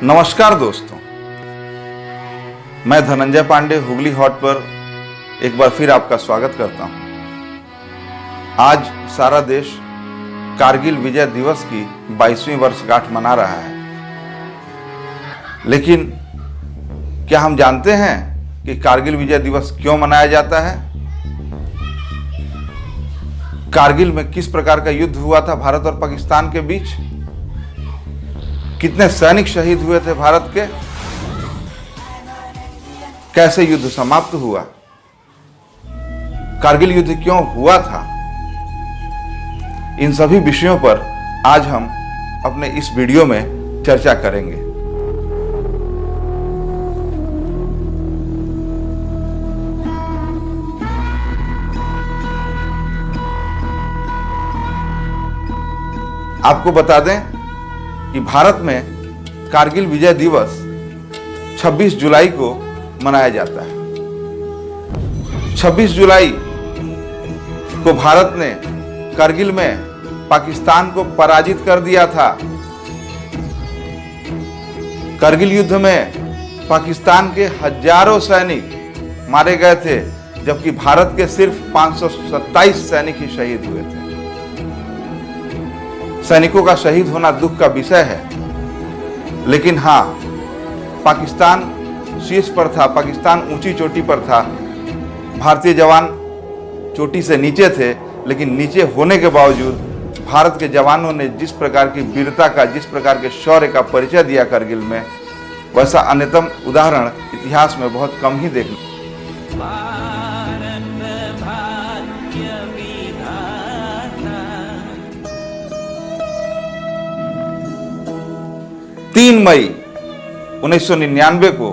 नमस्कार दोस्तों, मैं धनंजय पांडे हुगली हॉट पर एक बार फिर आपका स्वागत करता हूं। आज सारा देश कारगिल विजय दिवस की 22वीं वर्षगांठ मना रहा है, लेकिन क्या हम जानते हैं कि कारगिल विजय दिवस क्यों मनाया जाता है? कारगिल में किस प्रकार का युद्ध हुआ था भारत और पाकिस्तान के बीच? कितने सैनिक शहीद हुए थे भारत के? कैसे युद्ध समाप्त हुआ? कारगिल युद्ध क्यों हुआ था? इन सभी विषयों पर आज हम अपने इस वीडियो में चर्चा करेंगे। आपको बता दें कि भारत में कारगिल विजय दिवस 26 जुलाई को मनाया जाता है। 26 जुलाई को भारत ने कारगिल में पाकिस्तान को पराजित कर दिया था। कारगिल युद्ध में पाकिस्तान के हजारों सैनिक मारे गए थे, जबकि भारत के सिर्फ 527 सैनिक ही शहीद हुए थे। सैनिकों का शहीद होना दुख का विषय है, लेकिन हां, पाकिस्तान शीर्ष पर था, पाकिस्तान ऊंची चोटी पर था। भारतीय जवान चोटी से नीचे थे, लेकिन नीचे होने के बावजूद भारत के जवानों ने जिस प्रकार की वीरता का, जिस प्रकार के शौर्य का परिचय दिया कारगिल में, वैसा अन्यतम उदाहरण इतिहास में बहुत कम ही देखने। 3 मई 1999 को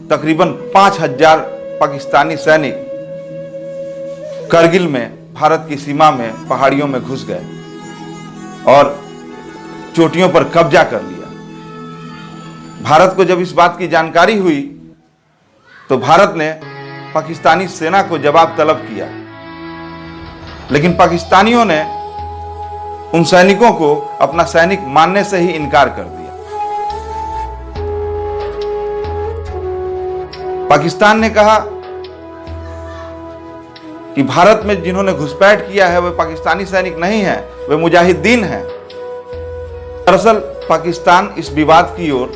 तकरीबन 5000 पाकिस्तानी सैनिक कारगिल में भारत की सीमा में पहाड़ियों में घुस गए और चोटियों पर कब्जा कर लिया। भारत को जब इस बात की जानकारी हुई तो भारत ने पाकिस्तानी सेना को जवाब तलब किया, लेकिन पाकिस्तानियों ने उन सैनिकों को अपना सैनिक मानने से ही इनकार कर दिया। पाकिस्तान ने कहा कि भारत में जिन्होंने घुसपैठ किया है वे पाकिस्तानी सैनिक नहीं हैं, वे मुजाहिदीन हैं। दरअसल पाकिस्तान इस विवाद की ओर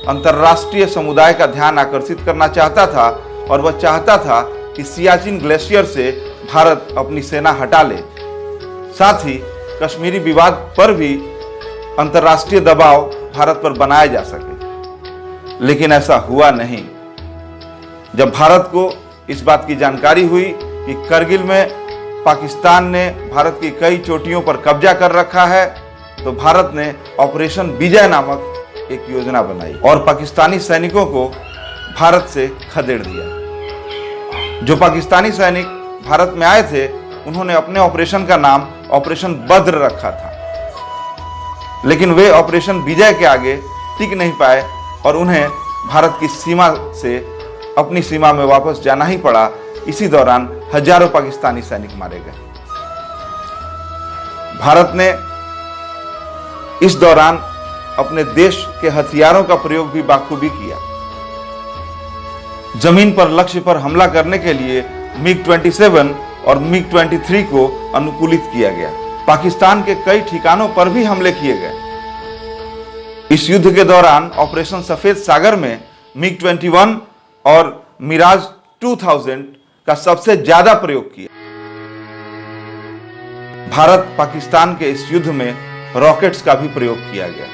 अंतर्राष्ट्रीय समुदाय का ध्यान आकर्षित करना चाहता था, और वह चाहता था कि सियाचिन ग्लेशियर से भारत अपनी सेना हटा ले। साथ ही कश्मीरी विवाद पर भी अंतर्राष्ट्रीय दबाव भारत पर बनाया जा सके, लेकिन ऐसा हुआ नहीं। जब भारत को इस बात की जानकारी हुई कि कारगिल में पाकिस्तान ने भारत की कई चोटियों पर कब्जा कर रखा है, तो भारत ने ऑपरेशन विजय नामक एक योजना बनाई और पाकिस्तानी सैनिकों को भारत से खदेड़ दिया। जो पाकिस्तानी सैनिक भारत में आए थे, उन्होंने अपने ऑपरेशन का नाम ऑपरेशन बद्र रखा था, लेकिन वे ऑपरेशन विजय के आगे टिक नहीं पाए और उन्हें भारत की सीमा से अपनी सीमा में वापस जाना ही पड़ा। इसी दौरान हजारों पाकिस्तानी सैनिक मारे गए। भारत ने इस दौरान अपने देश के हथियारों का प्रयोग भी बाखूबी किया। जमीन पर लक्ष्य पर हमला करने के लिए MiG-27 और MiG-23 को अनुकूलित किया गया। पाकिस्तान के कई ठिकानों पर भी हमले किए गए। इस युद्ध के दौरान ऑपरेशन सफेद सागर में MiG-21 और मिराज 2000 का सबसे ज्यादा प्रयोग किया। भारत पाकिस्तान के इस युद्ध में रॉकेट्स का भी प्रयोग किया गया।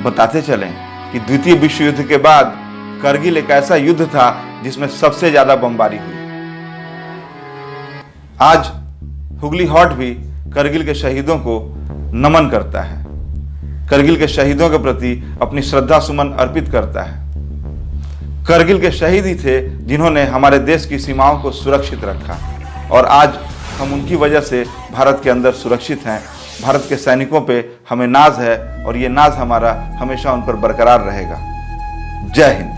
बताते चलें कि द्वितीय विश्व युद्ध के बाद कारगिल एक ऐसा युद्ध था जिसमें सबसे ज्यादा बमबारी हुई। आज हुगली हॉट भी कारगिल के शहीदों को नमन करता है, कारगिल के शहीदों के प्रति अपनी श्रद्धा सुमन अर्पित करता है। कारगिल के शहीद ही थे जिन्होंने हमारे देश की सीमाओं को सुरक्षित रखा, और आज हम उनकी वजह से भारत के अंदर सुरक्षित हैं। भारत के सैनिकों पे हमें नाज है, और ये नाज हमारा हमेशा उन पर बरकरार रहेगा। जय हिंद।